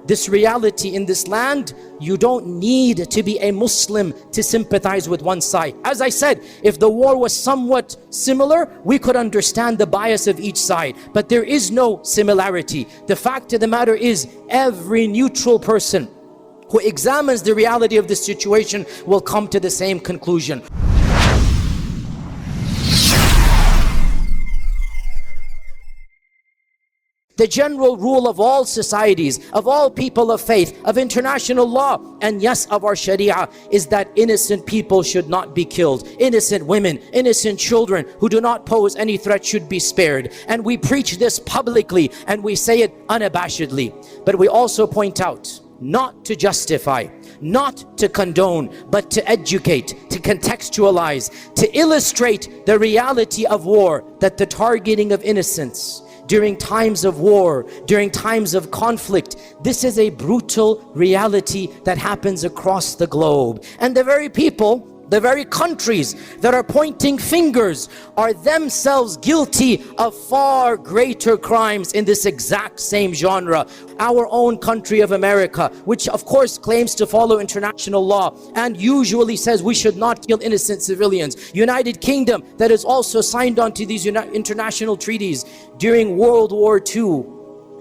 this reality in this land, you don't need to be a Muslim to sympathize with one side. As I said, if the war was somewhat similar, we could understand the bias of each side. But there is no similarity. The fact of the matter is, every neutral person who examines the reality of this situation will come to the same conclusion. The general rule of all societies, of all people of faith, of international law, and yes, of our Sharia, is that innocent people should not be killed. Innocent women, innocent children who do not pose any threat should be spared. And we preach this publicly and we say it unabashedly. But we also point out, not to justify, not to condone, but to educate, to contextualize, to illustrate the reality of war, that the targeting of innocents during times of war, during times of conflict, this is a brutal reality that happens across the globe. And the very people, the very countries that are pointing fingers are themselves guilty of far greater crimes in this exact same genre. Our own country of America, which of course claims to follow international law and usually says we should not kill innocent civilians. United Kingdom, that is also signed on to these international treaties. During World War II,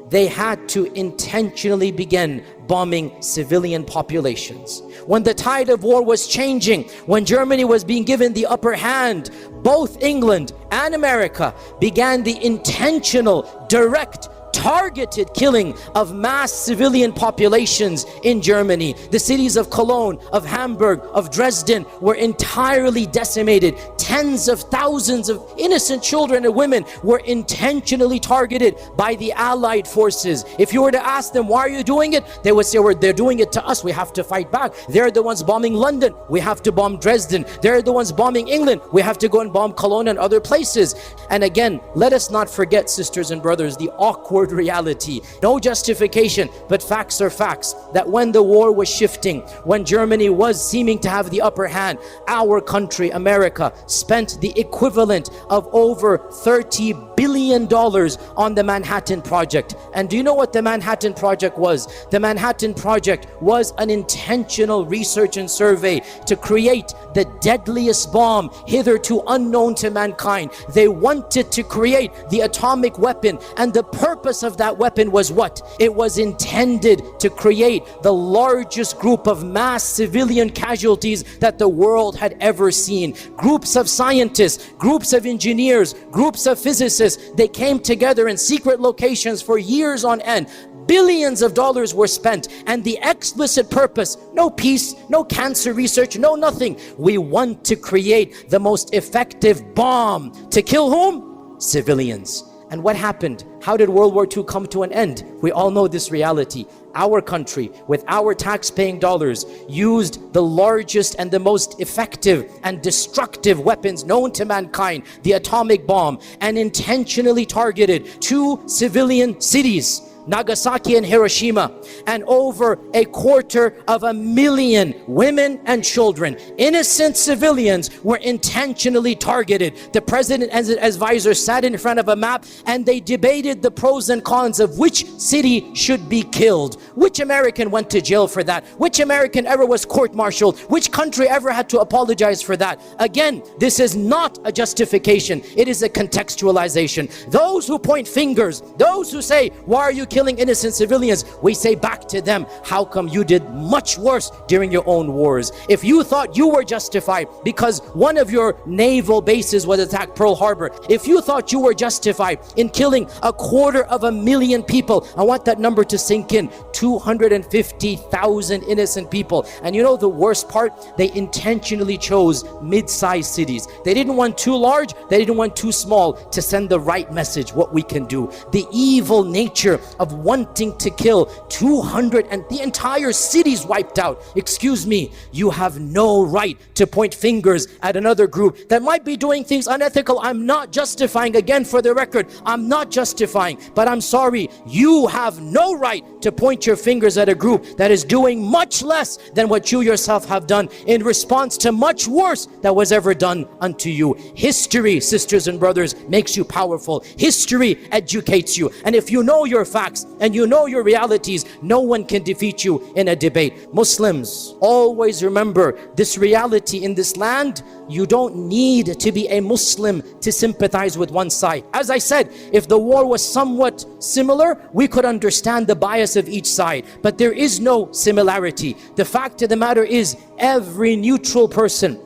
they had to intentionally begin bombing civilian populations. When the tide of war was changing, when Germany was being given the upper hand, both England and America began the intentional, direct, targeted killing of mass civilian populations in Germany. The cities of Cologne, of Hamburg, of Dresden were entirely decimated. Tens of thousands of innocent children and women were intentionally targeted by the Allied forces. If you were to ask them, why are you doing it? They would say, well, they're doing it to us, we have to fight back. They're the ones bombing London, we have to bomb Dresden. They're the ones bombing England, we have to go and bomb Cologne and other places. And again, let us not forget, sisters and brothers, the awkward reality. No justification, but facts are facts. That when the war was shifting, when Germany was seeming to have the upper hand, our country, America, spent the equivalent of over $30 billion on the Manhattan Project. And do you know what the Manhattan Project was? The Manhattan Project was an intentional research and survey to create the deadliest bomb hitherto unknown to mankind. They wanted to create the atomic weapon, and the purpose of that weapon was what? It was intended to create the largest group of mass civilian casualties that the world had ever seen. Groups of scientists, groups of engineers, groups of physicists, they came together in secret locations for years on end. Billions of dollars were spent, and the explicit purpose, no peace, no cancer research, no nothing. We want to create the most effective bomb to kill whom? Civilians. And what happened? How did World War II come to an end? We all know this reality. Our country, with our tax-paying dollars, used the largest and the most effective and destructive weapons known to mankind, the atomic bomb, and intentionally targeted 2 civilian cities, Nagasaki and Hiroshima, and over 250,000 women and children, innocent civilians, were intentionally targeted. The president and his advisors sat in front of a map and they debated the pros and cons of which city should be killed. Which American went to jail for that? Which American ever was court-martialed? Which country ever had to apologize for that? Again, this is not a justification, it is a contextualization. Those who point fingers, those who say, why are you killing innocent civilians? We say back to them, how come you did much worse during your own wars? If you thought you were justified because one of your naval bases was attacked, Pearl Harbor, if you thought you were justified in killing 250,000 people, I want that number to sink in. 250,000 innocent people. And you know the worst part? They intentionally chose mid-sized cities. They didn't want too large, they didn't want too small, to send the right message, what we can do. The evil nature of wanting to kill 200 and the entire city's wiped out. Excuse me, you have no right to point fingers at another group that might be doing things unethical. I'm not justifying, again for the record, I'm not justifying, but I'm sorry, you have no right to point your fingers at a group that is doing much less than what you yourself have done in response to much worse that was ever done unto you. History, sisters and brothers, makes you powerful. History educates you. And if you know your facts, facts and you know your realities, no one can defeat you in a debate. Muslims, always remember this reality in this land. You don't need to be a Muslim to sympathize with one side. As I said, if the war was somewhat similar, we could understand the bias of each side. But there is no similarity. The fact of the matter is, every neutral person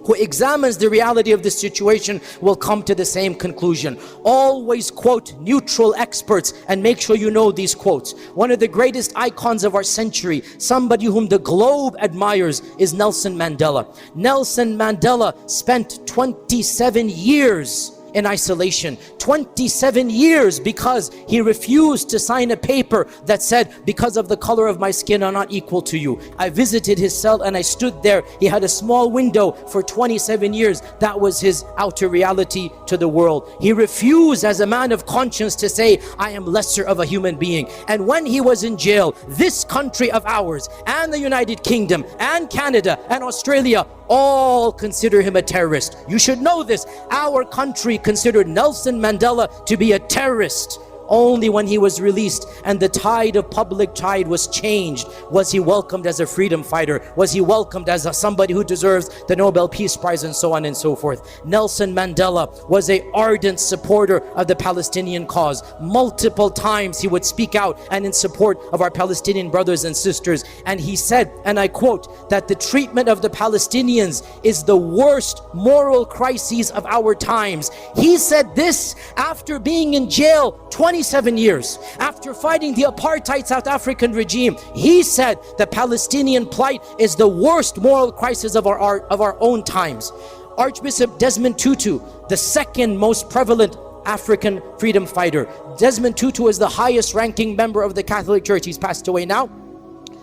who examines the reality of the situation will come to the same conclusion. Always quote neutral experts and make sure you know these quotes. One of the greatest icons of our century, somebody whom the globe admires, is Nelson Mandela. Nelson Mandela spent 27 years in isolation. 27 years because he refused to sign a paper that said, because of the color of my skin, I'm not equal to you. I visited his cell and I stood there. He had a small window for 27 years. That was his outer reality to the world. He refused as a man of conscience to say, I am lesser of a human being. And when he was in jail, this country of ours and the United Kingdom and Canada and Australia all consider him a terrorist. You should know this. Our country considered Nelson Mandela to be a terrorist. Only when he was released and the tide of public tide was changed was he welcomed as a freedom fighter, was he welcomed as somebody who deserves the Nobel Peace Prize, and so on and so forth. Nelson Mandela was an ardent supporter of the Palestinian cause. Multiple times he would speak out and in support of our Palestinian brothers and sisters. And he said, and I quote, that the treatment of the Palestinians is the worst moral crises of our times. He said this after being in jail 27 years, after fighting the apartheid South African regime. He said the Palestinian plight is the worst moral crisis of our own times. Archbishop Desmond Tutu, the second most prevalent African freedom fighter. Desmond Tutu is the highest ranking member of the Catholic Church. He's passed away now.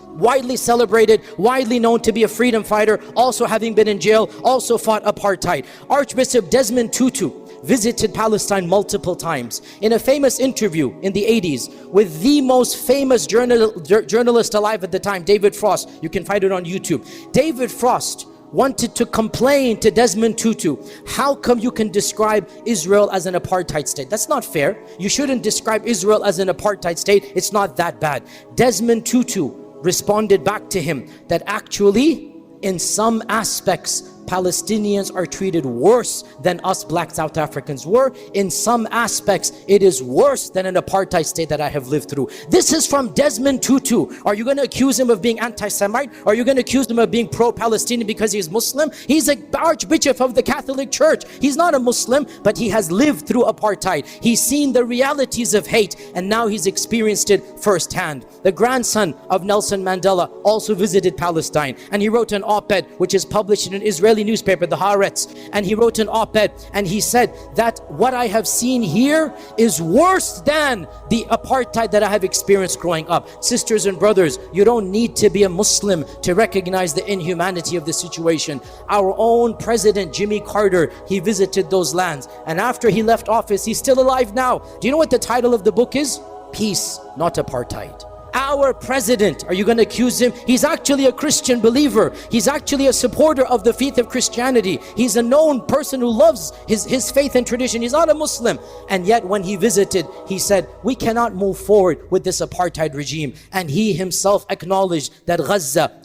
Widely celebrated, widely known to be a freedom fighter, also having been in jail, also fought apartheid. Archbishop Desmond Tutu visited Palestine multiple times. In a famous interview in the 80s with the most famous journalist alive at the time, David Frost, you can find it on YouTube. David Frost wanted to complain to Desmond Tutu, how come you can describe Israel as an apartheid state? That's not fair. You shouldn't describe Israel as an apartheid state. It's not that bad. Desmond Tutu responded back to him that actually, in some aspects, Palestinians are treated worse than us black South Africans were. In some aspects, it is worse than an apartheid state that I have lived through. This is from Desmond Tutu. Are you going to accuse him of being anti-Semite? Are you going to accuse him of being pro-Palestinian because he's Muslim? He's an Archbishop of the Catholic Church. He's not a Muslim, but he has lived through apartheid. He's seen the realities of hate, and now he's experienced it firsthand. The grandson of Nelson Mandela also visited Palestine, and he wrote an op-ed which is published in an Israeli newspaper, the Haaretz, and he wrote an op-ed and he said that what I have seen here is worse than the apartheid that I have experienced growing up. Sisters and brothers, you don't need to be a Muslim to recognize the inhumanity of the situation. Our own president, Jimmy Carter, he visited those lands, and after he left office, he's still alive now. Do you know what the title of the book is? Peace, Not Apartheid. Our president, are you going to accuse him? He's actually a Christian believer. He's actually a supporter of the faith of Christianity. He's a known person who loves his faith and tradition. He's not a Muslim. And yet when he visited, he said, we cannot move forward with this apartheid regime. And he himself acknowledged that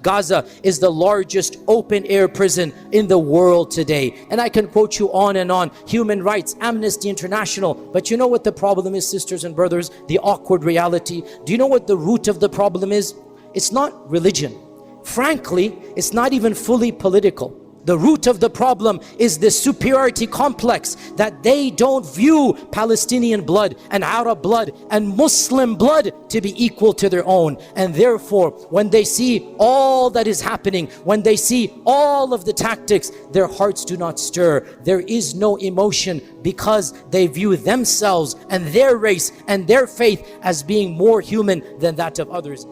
Gaza is the largest open air prison in the world today. And I can quote you on and on. Human rights, Amnesty International. But you know what the problem is, sisters and brothers? The awkward reality. Do you know what the root of the problem is? It's not religion. Frankly, it's not even fully political. The root of the problem is the superiority complex, that they don't view Palestinian blood and Arab blood and Muslim blood to be equal to their own. And therefore, when they see all that is happening, when they see all of the tactics, their hearts do not stir. There is no emotion because they view themselves and their race and their faith as being more human than that of others.